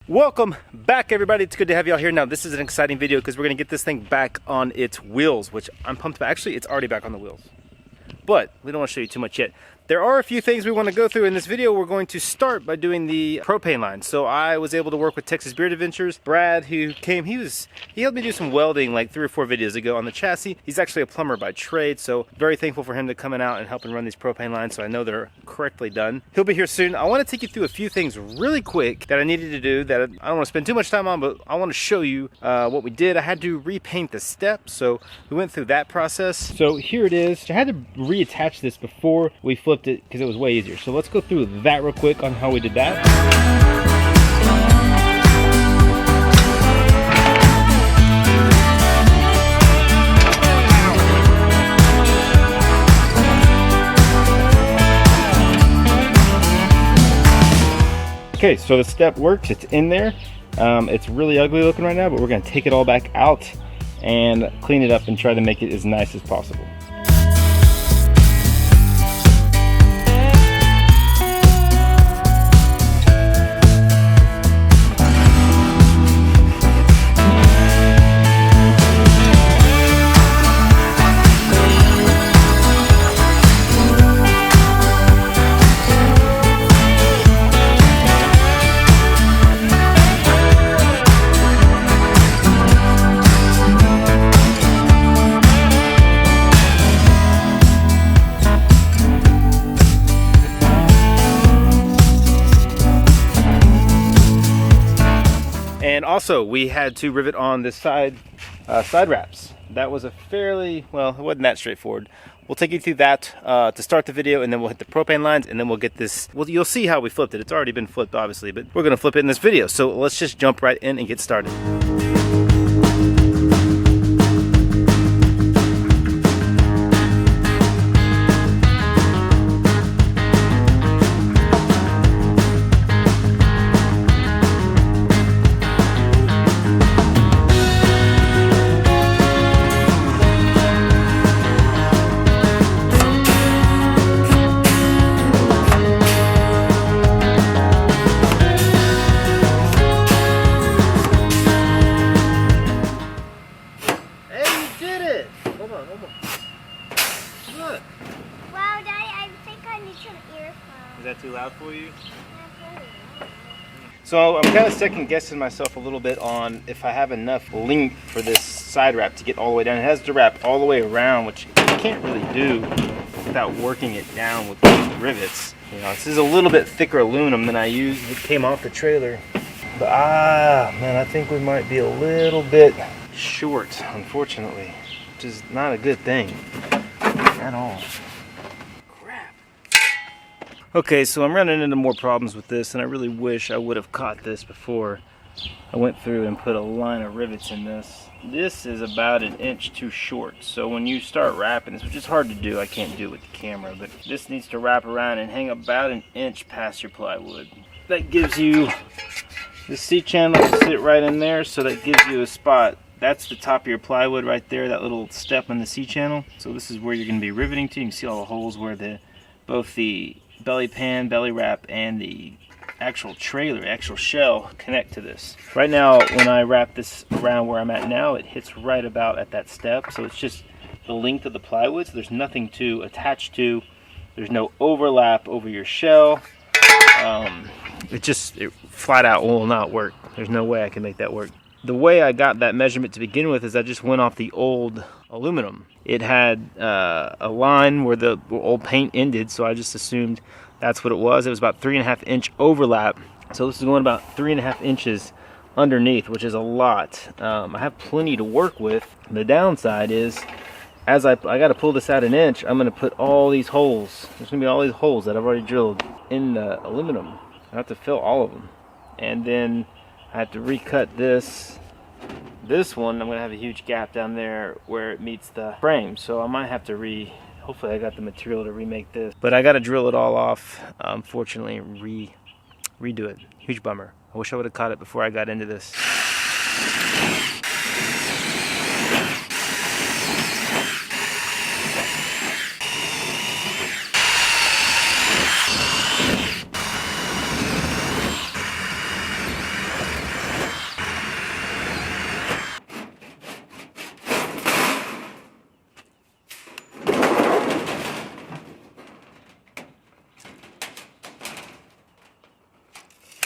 Welcome back, everybody. It's good to have y'all here. Now, this is an exciting video because we're going to get this thing back on its wheels, which I'm pumped about. Actually, it's already back on the wheels, but we don't want to show you too much yet. There are a few things we want to go through in this video. We're going to start by doing the propane line. So I was able to work with Texas Beard Adventures. Brad, who came, he helped me do some welding like 3 or 4 videos ago on the chassis. He's actually a plumber by trade, so very thankful for him to coming out and helping run these propane lines so I know they're correctly done. He'll be here soon. I want to take you through a few things really quick that I needed to do that I don't want to spend too much time on, but I want to show you what we did. I had to repaint the step, so we went through that process. So here it is. I had to reattach this before we flipped it because it was way easier. So let's go through that real quick on how we did that. Okay, so the step works. It's in there. It's really ugly looking right now, but we're going to take it all back out and clean it up and try to make it as nice as possible. And also, we had to rivet on this side wraps. That was a fairly, well, it wasn't that straightforward. We'll take you through that to start the video, and then we'll hit the propane lines, and then we'll get this. Well, you'll see how we flipped it. It's already been flipped, obviously, but we're going to flip it in this video. So let's just jump right in and get started. Is that too loud for you? So I'm kind of second guessing myself a little bit on if I have enough length for this side wrap to get all the way down. It has to wrap all the way around, which you can't really do without working it down with these rivets. You know, this is a little bit thicker aluminum than I used. It came off the trailer. But man, I think we might be a little bit short, unfortunately, which is not a good thing at all. Okay, so I'm running into more problems with this, and I really wish I would have caught this before I went through and put a line of rivets in this. This is about 1 inch too short, so when you start wrapping this, which is hard to do, I can't do it with the camera, but this needs to wrap around and hang about 1 inch past your plywood. That gives you the C-channel to sit right in there, so that gives you a spot. That's the top of your plywood right there, that little step on the C-channel. So this is where you're going to be riveting to. You can see all the holes where both the belly pan, belly wrap, and the actual trailer, actual shell connect to this. Right now, when I wrap this around where I'm at now, it hits right about at that step. So it's just the length of the plywood. So there's nothing to attach to. There's no overlap over your shell. It flat out will not work. There's no way I can make that work. The way I got that measurement to begin with is I just went off the old aluminum. It had a line where the old paint ended, so I just assumed that's what it was. It was about 3.5 inch overlap. So this is going about 3.5 inches underneath, which is a lot. I have plenty to work with. The downside is, as I got to pull this out 1 inch, I'm going to put all these holes. There's going to be all these holes that I've already drilled in the aluminum. I have to fill all of them. And then I have to recut this one. I'm going to have a huge gap down there where it meets the frame, so I might have to hopefully I got the material to remake this, but I got to drill it all off, unfortunately, and redo it. Huge bummer. I wish I would have caught it before I got into this.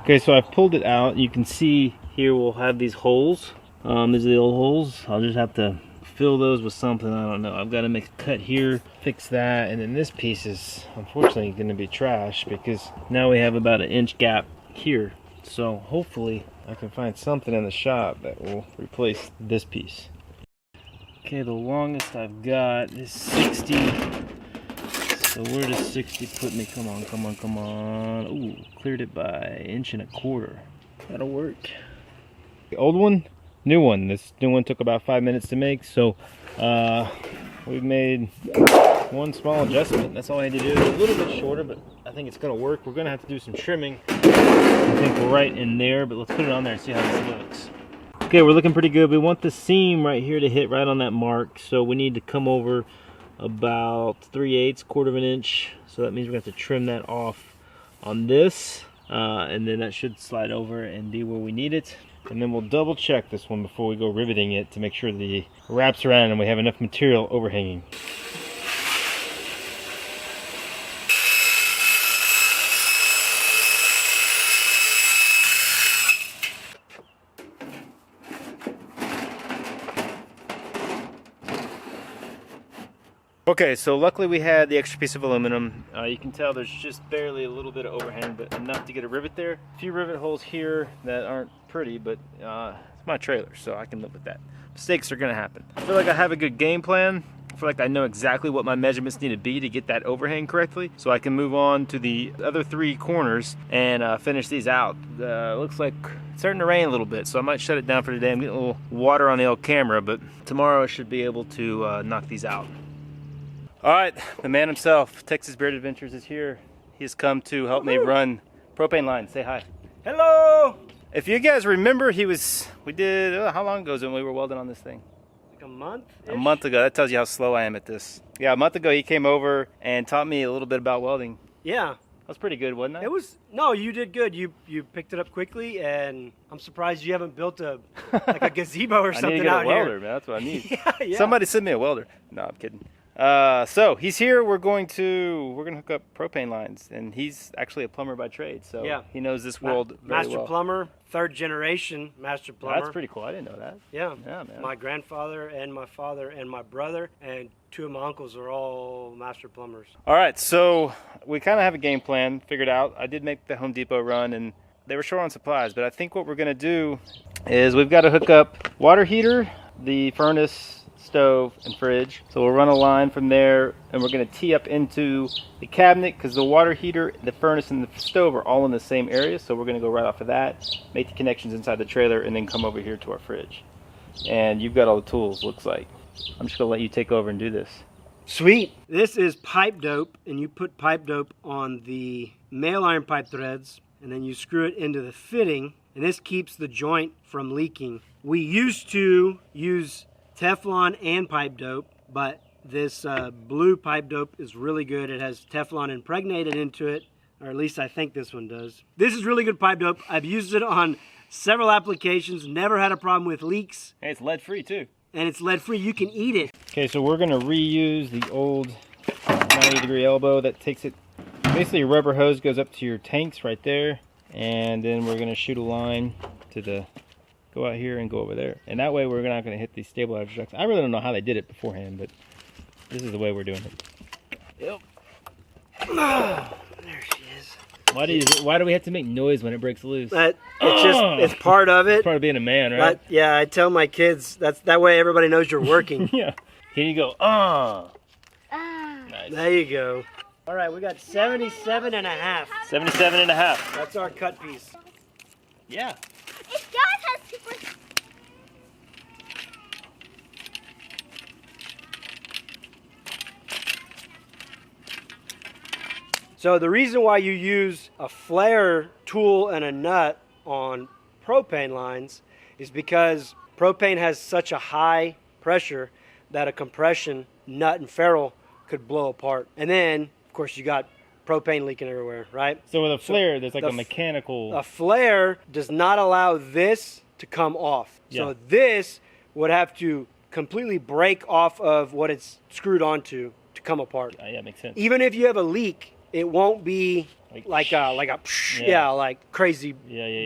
Okay, so I've pulled it out. You can see here we'll have these holes. These are the old holes. I'll just have to fill those with something. I don't know. I've got to make a cut here, fix that, and then this piece is unfortunately going to be trash because now we have about an inch gap here. So hopefully I can find something in the shop that will replace this piece. Okay, the longest I've got is 60. So where does 60 put me? Come on, come on, come on. Ooh, cleared it by 1.25 inches. That'll work. The old one, new one. This new one took about 5 minutes to make, so we've made one small adjustment. That's all I need to do. It's a little bit shorter, but I think it's gonna work. We're gonna have to do some trimming. I think we're right in there, but let's put it on there and see how this looks. Okay, we're looking pretty good. We want the seam right here to hit right on that mark, so we need to come over about 3/8, 1/4 inch. So that means we're gonna have to trim that off on this, and then that should slide over and be where we need it. And then we'll double check this one before we go riveting it to make sure the wraps around and we have enough material overhanging. Okay, so luckily we had the extra piece of aluminum. You can tell there's just barely a little bit of overhang, but enough to get a rivet there. A few rivet holes here that aren't pretty, but it's my trailer, so I can live with that. Mistakes are gonna happen. I feel like I have a good game plan. I feel like I know exactly what my measurements need to be to get that overhang correctly, so I can move on to the other 3 corners and finish these out. Looks like it's starting to rain a little bit, so I might shut it down for today. I'm getting a little water on the old camera, but tomorrow I should be able to knock these out. All right, the man himself, Texas Beard Adventures, is here. He has come to help me run Propane Lines. Say hi. Hello! If you guys remember, we did, how long ago was it when we were welding on this thing? Like a month? A month ago. That tells you how slow I am at this. Yeah, a month ago he came over and taught me a little bit about welding. Yeah. That was pretty good, wasn't it? It was, no, you did good. You picked it up quickly, and I'm surprised you haven't built like a gazebo or something out here. I need to get a welder, man. That's what I need. Yeah. Somebody send me a welder. No, I'm kidding. So he's here. We're gonna hook up propane lines, and he's actually a plumber by trade, so yeah, he knows this world very well. Master plumber, 3rd generation master plumber. That's pretty cool. I didn't know that. Yeah, yeah, man. My grandfather and my father and my brother and 2 of my uncles are all master plumbers. All right, so we kind of have a game plan figured out. I did make the Home Depot run, and they were short on supplies, but I think what we're gonna do is we've got to hook up water heater, the furnace, stove, and fridge. So we'll run a line from there, and we're going to tee up into the cabinet because the water heater, the furnace, and the stove are all in the same area. So we're going to go right off of that, make the connections inside the trailer, and then come over here to our fridge. And you've got all the tools, looks like. I'm just going to let you take over and do this. Sweet. This is pipe dope, and you put pipe dope on the male iron pipe threads, and then you screw it into the fitting, and this keeps the joint from leaking. We used to use Teflon and pipe dope, but this blue pipe dope is really good. It has Teflon impregnated into it, or at least I think this one does. This is really good pipe dope. I've used it on several applications, never had a problem with leaks. Hey, it's lead free too. And it's lead free, you can eat it. Okay, so we're gonna reuse the old 90-degree elbow that takes it, basically a rubber hose goes up to your tanks right there, and then we're gonna shoot a line to the, go out here and go over there. And that way we're not going to hit these stabilizer jacks. I really don't know how they did it beforehand, but this is the way we're doing it. Yep. Oh, there she is. Why do we have to make noise when it breaks loose? It's part of it. It's part of being a man, right? Yeah, I tell my kids, that way everybody knows you're working. Yeah. Can you go, Nice. There you go. All right, we got 77 and a half. 77 and a half. That's our cut piece. Yeah. It does have super. So the reason why you use a flare tool and a nut on propane lines is because propane has such a high pressure that a compression nut and ferrule could blow apart. And then, of course, you got propane leaking everywhere, right? So with a flare, there's like a mechanical... A flare does not allow this to come off. Yeah. So this would have to completely break off of what it's screwed onto to come apart. Yeah, makes sense. Even if you have a leak it won't be like crazy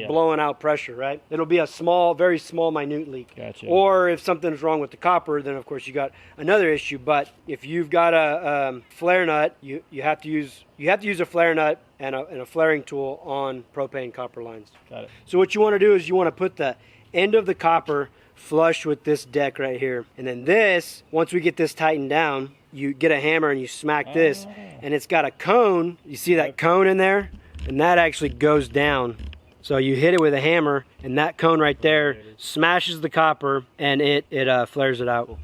blowing out pressure, right? It'll be a small, very small, minute leak. Gotcha. Or if something's wrong with the copper, then of course you got another issue. But if you've got a flare nut, you have to use a flare nut and a flaring tool on propane copper lines. Got it. So what you want to do is you want to put the end of the copper flush with this deck right here, and then this, once we get this tightened down, you get a hammer and you smack this, and it's got a cone. You see that cone in there? And that actually goes down. So you hit it with a hammer, and that cone right there smashes the copper, and it flares it out.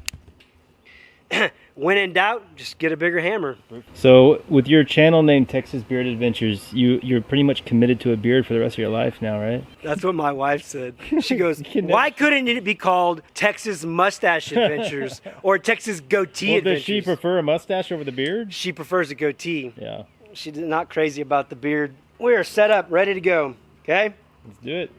When in doubt, just get a bigger hammer. So with your channel name Texas Beard Adventures, you're pretty much committed to a beard for the rest of your life now, right? That's what my wife said. She goes, why couldn't it be called Texas Mustache Adventures or Texas Goatee Adventures? Does she prefer a mustache over the beard? She prefers a goatee. Yeah. She's not crazy about the beard. We are set up, ready to go. Okay? Let's do it.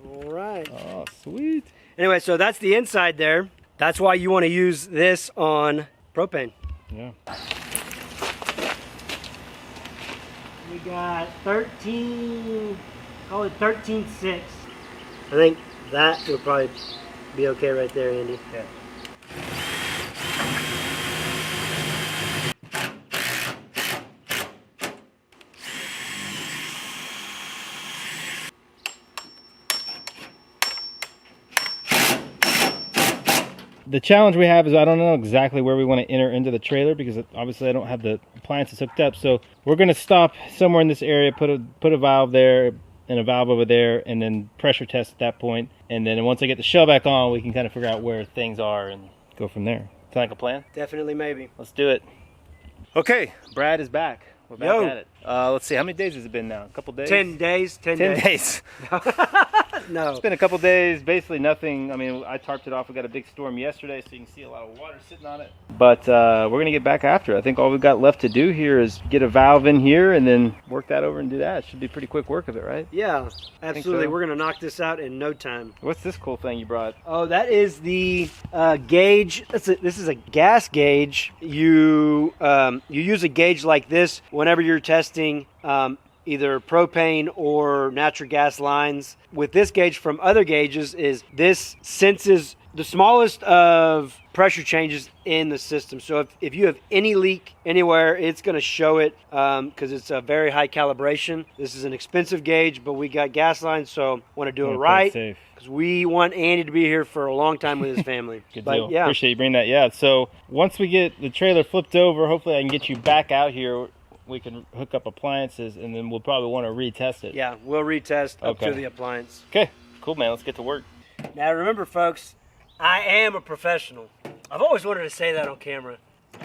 All right. Oh, sweet. Anyway, so that's the inside there. That's why you want to use this on propane. Yeah. We got 13, call it 13.6. I think that would probably be okay right there, Andy. Okay. The challenge we have is I don't know exactly where we want to enter into the trailer because obviously I don't have the appliances hooked up. So we're going to stop somewhere in this area, put a valve there and a valve over there, and then pressure test at that point. And then once I get the shell back on, we can kind of figure out where things are and go from there. Sound like a plan? Definitely, maybe. Let's do it. Okay, Brad is back. We're back at it. Let's see, how many days has it been now? A couple days? 10 days. 10 days. No. It's been a couple days, basically nothing. I mean, I tarped it off. We got a big storm yesterday, so you can see a lot of water sitting on it. But we're going to get back after it. I think all we've got left to do here is get a valve in here and then work that over and do that. It should be pretty quick work of it, right? Yeah, absolutely. So. We're going to knock this out in no time. What's this cool thing you brought? Oh, that is the gauge. This is a gas gauge. You use a gauge like this whenever you're testing either propane or natural gas lines. With this gauge from other gauges is this senses the smallest of pressure changes in the system. So if you have any leak anywhere, it's going to show it because it's a very high calibration. This is an expensive gauge, but we got gas lines, so want to do it right because we want Andy to be here for a long time with his family. Good deal. Yeah. Appreciate you bringing that. Yeah, so once we get the trailer flipped over, hopefully I can get you back out here. We can hook up appliances, and then we'll probably want to retest it. Yeah, we'll retest up to the appliance. Okay, cool, man. Let's get to work. Now, remember, folks, I am a professional. I've always wanted to say that on camera.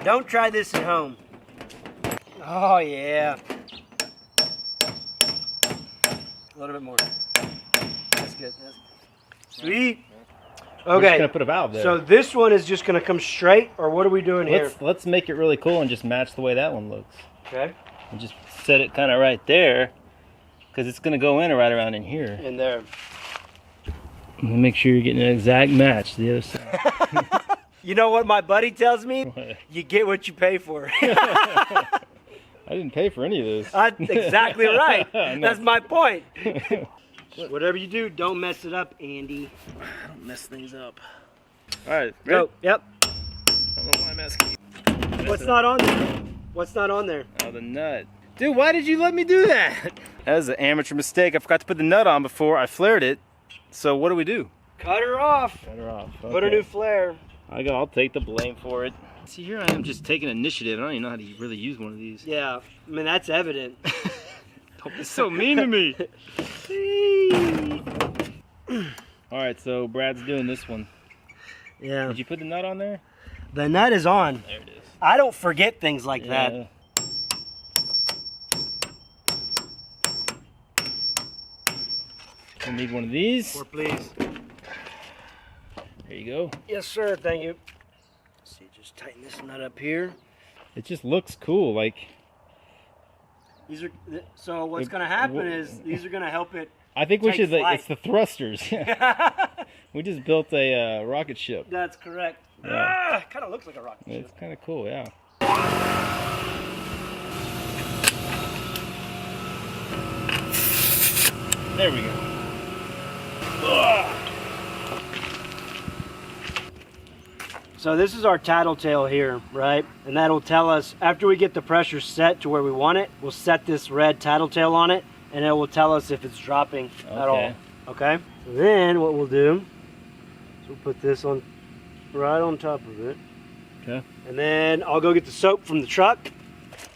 Don't try this at home. Oh, yeah. A little bit more. That's good. Sweet. We're just Okay, gonna put a valve there. so this one is just going to come straight, or what are we doing here? Let's make it really cool and just match the way that one looks. Okay. And just set it kind of right there, because it's going to go in right around in here. In there. And make sure you're getting an exact match to the other side. You know what my buddy tells me? What? You get what you pay for. I didn't pay for any of this. Exactly right. No. That's my point. Whatever you do, don't mess it up, Andy. Don't mess things up. All right, Go. Yep. I don't know why I'm asking you. What's not on there? What's not on there? Oh, the nut. Dude, why did you let me do that? That was an amateur mistake. I forgot to put the nut on before I flared it. So what do we do? Cut her off. Cut her off. Okay. Put a new flare. I'll take the blame for it. See, here I am just taking initiative. I don't even know how to really use one of these. Yeah, I mean, that's evident. Don't be so mean to me. All right, so Brad's doing this one. Yeah. Did you put the nut on there? The nut is on. There it is. I don't forget things like that. I need one of these. More, please. There you go. Yes, sir. Thank you. Let's see, just tighten this nut up here. It just looks cool. Like these are. So what's going to happen is these are going to help it. I think we should. Flight. It's the thrusters. We just built a rocket ship. That's correct. Yeah. Kind of looks like a rocket ship. It's kind of cool, yeah. There we go. So this is our tattletale here, right? And that'll tell us, after we get the pressure set to where we want it, we'll set this red tattletale on it, and it will tell us if it's dropping at all. Okay? So then what we'll do is we'll put this on right on top of it. Okay. And then I'll go get the soap from the truck.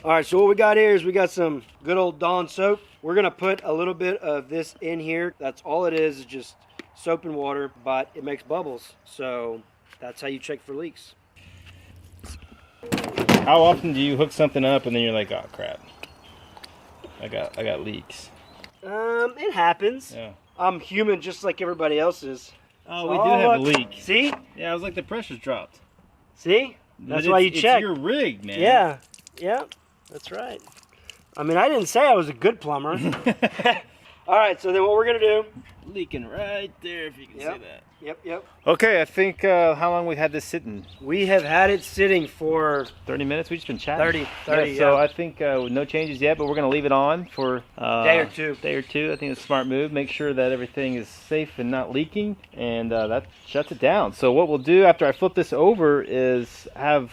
All right, so what we got here is we got some good old Dawn soap. We're gonna put a little bit of this in here. That's all it is just soap and water, but it makes bubbles. So that's how you check for leaks. How often do you hook something up and then you're like, oh crap, I got leaks? It happens. Yeah. I'm human just like everybody else is. Oh, we do have a leak. See? Yeah, it was like the pressure's dropped. See? That's why you check. It's your rig, man. Yeah. Yeah. That's right. I mean, I didn't say I was a good plumber. All right, so then what we're gonna do? Leaking right there, if you can see that. Yep. Okay, I think how long we had this sitting? We have had it sitting for 30 minutes. We've just been chatting. 30. So I think no changes yet, but we're gonna leave it on for day or two. I think it's a smart move. Make sure that everything is safe and not leaking, and that shuts it down. So what we'll do after I flip this over is have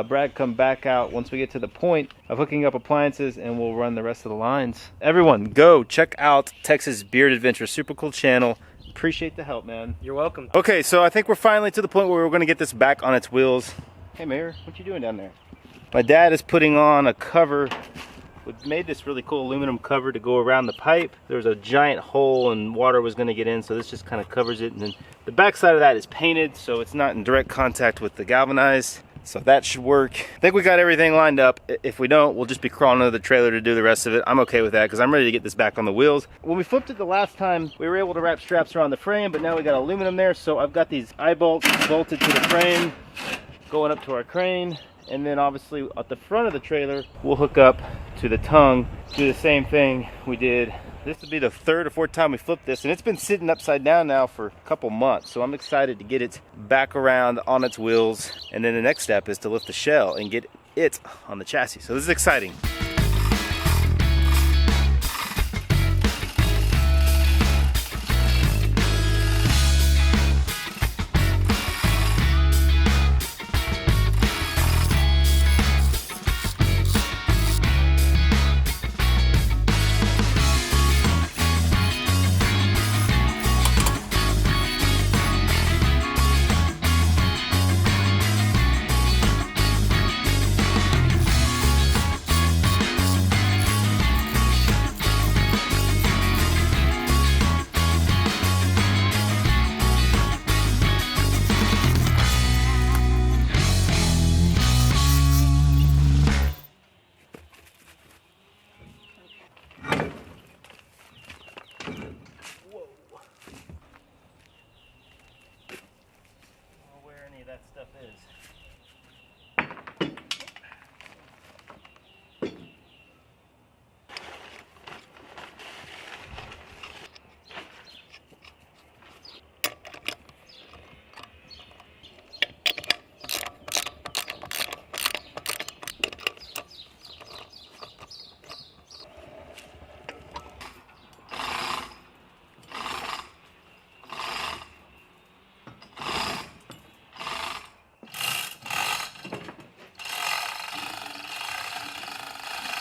Brad come back out once we get to the point of hooking up appliances, and we'll run the rest of the lines. Everyone, go check out Texas Beard Adventure. Super cool channel. Appreciate the help, man. You're welcome. Okay, so I think we're finally to the point where we're going to get this back on its wheels. Hey, Mayor, what you doing down there? My dad is putting on a cover. We made this really cool aluminum cover to go around the pipe. There was a giant hole and water was going to get in, so this just kind of covers it. And then the back side of that is painted, so it's not in direct contact with the galvanized. So that should work. I think we got everything lined up. If we don't, we'll just be crawling under the trailer to do the rest of it. I'm okay with that because I'm ready to get this back on the wheels. When we flipped it the last time, we were able to wrap straps around the frame, but now we got aluminum there. So I've got these eye bolts bolted to the frame, going up to our crane. And then obviously at the front of the trailer, we'll hook up to the tongue, do the same thing we did. This would be the third or fourth time we flipped this, and it's been sitting upside down now for a couple months. So I'm excited to get it back around on its wheels. And then the next step is to lift the shell and get it on the chassis. So this is exciting. That stuff is.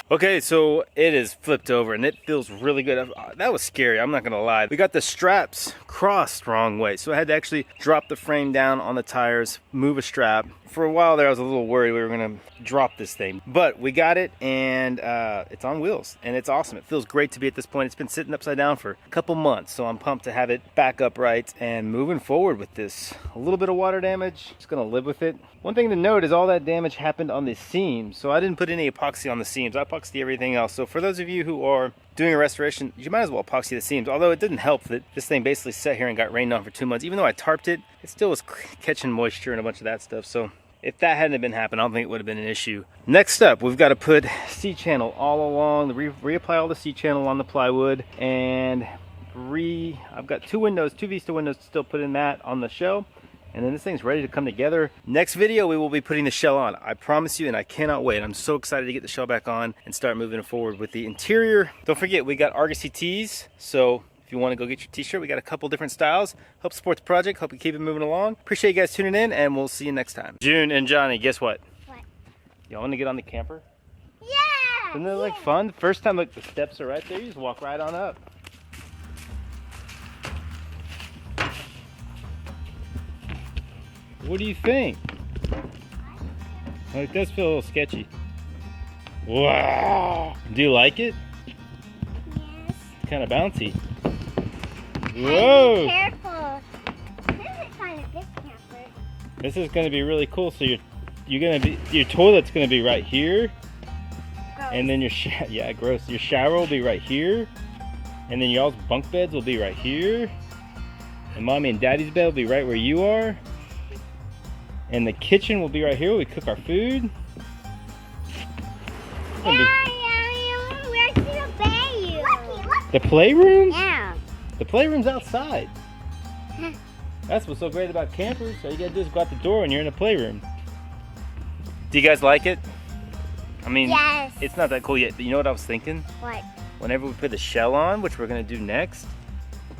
Okay, so it is flipped over and it feels really good. That was scary, I'm not gonna lie. We got the straps crossed wrong way, so I had to actually drop the frame down on the tires, move a strap. For a while there I was a little worried we were gonna drop this thing, but we got it, and it's on wheels and it's awesome. It feels great to be at this point. It's been sitting upside down for a couple months, so I'm pumped to have it back upright and moving forward with this. A little bit of water damage, just gonna live with it. One thing to note is all that damage happened on the seams, so I didn't put any epoxy on the seams. I epoxy everything else. So for those of you who are doing a restoration, you might as well epoxy the seams, although it didn't help that this thing basically sat here and got rained on for 2 months. Even though I tarped it, it still was catching moisture and a bunch of that stuff. So if that hadn't been happening, I don't think it would have been an issue. Next up, we've got to put C-channel all along, reapply all the C-channel on the plywood, and I've got two Vista windows to still put in that on the shell, and then this thing's ready to come together. Next video, we will be putting the shell on. I promise you, and I cannot wait. I'm so excited to get the shell back on and start moving forward with the interior. Don't forget, we got Argosy tees, so if you want to go get your t-shirt, we got a couple different styles. Hope support the project, hope you keep it moving along. Appreciate you guys tuning in, and we'll see you next time. June and Johnny, guess what? What? Y'all want to get on the camper? Yeah! Isn't that like fun? First time, look, the steps are right there. You just walk right on up. What do you think? Oh, it does feel a little sketchy. Wow! Do you like it? Yes. It's kind of bouncy. Be Whoa! careful. This is kind of big camper. This is going to be really cool. So your toilet's going to be right here, Gross. and then yeah, gross. Your shower will be right here, and then y'all's bunk beds will be right here, and mommy and daddy's bed will be right where you are. And the kitchen will be right here where we cook our food. Where's the bay? Look. The playroom? Yeah. The playroom's outside. That's what's so great about campers. All you gotta do is go out the door and you're in a playroom. Do you guys like it? I mean, Yes. it's not that cool yet, but you know what I was thinking? What? Whenever we put the shell on, which we're gonna do next,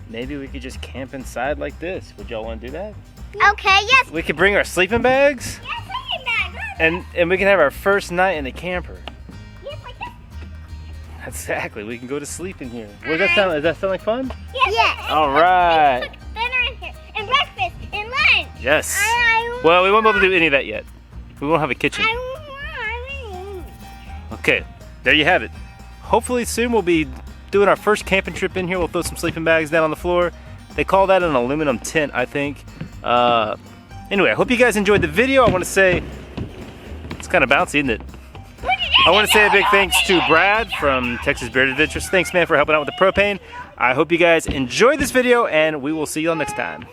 maybe we could just camp inside like this. Would y'all wanna do that? Okay, yes. We could bring our sleeping bags, Yes, look at that. and we can have our first night in the camper. Yes, like this. Exactly, we can go to sleep in here. What does that sound? Does that sound like fun? Yes. All right. Look, dinner in here, and breakfast, and lunch. Yes. Well, we won't be able to do any of that yet. We won't have a kitchen. Okay, there you have it. Hopefully soon we'll be doing our first camping trip in here. We'll throw some sleeping bags down on the floor. They call that an aluminum tent, I think. Anyway, I hope you guys enjoyed the video. I want to say, it's kind of bouncy, isn't it? I want to say a big thanks to Brad from Texas Bearded Adventures. Thanks, man, for helping out with the propane. I hope you guys enjoyed this video, and we will see you all next time.